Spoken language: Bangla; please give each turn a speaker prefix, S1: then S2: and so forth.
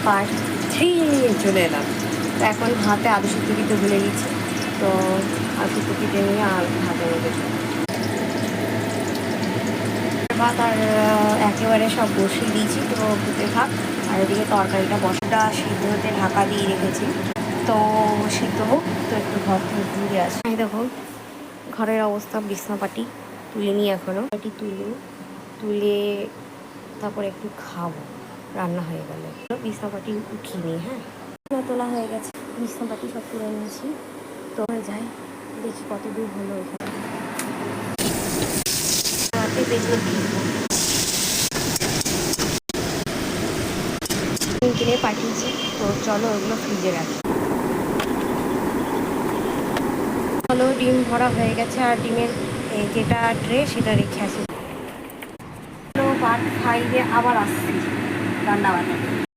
S1: পার্ট 3 চলে এলাম। তো এখন হাতে আলু সিদ্ধ দিতে ভুলে গেছি, তো আলু সিদ্ধ দিতে নিয়ে আর ভাতের মধ্যে ভাত আর একেবারে সব বসিয়ে দিয়েছি, তো হতে থাক। আর এদিকে তরকারিটা বসাটা সিদ্ধ হতে ঢাকা দিয়ে রেখেছি, তো সিদ্ধ হোক। তো একটু ঘর থেকে ঘুরে আসি। দেখো ঘরের অবস্থা, বিছনাপাটি তুলে নিই, এখনও পাটি তুলে তারপরে একটু খাবো রান্না হয়ে গেলে। বিছনাপাটি উঠিয়ে নিই। হ্যাঁ, তোলা হয়ে গেছে, বিছনাপাটি সব তুলে নিয়েছি। তো যাই দেখি কত দূর হলো এখানে। রাতে বেজে কিনে পাঠিয়েছি, তো চলো ওগুলো ফ্রিজে রাখি। চলো, ডিম ভরা হয়ে গেছে, আর ডিমের যেটা ট্রে সেটা রেখে আসি। পার্ট 5 আবার আসছি রান্না বান্না।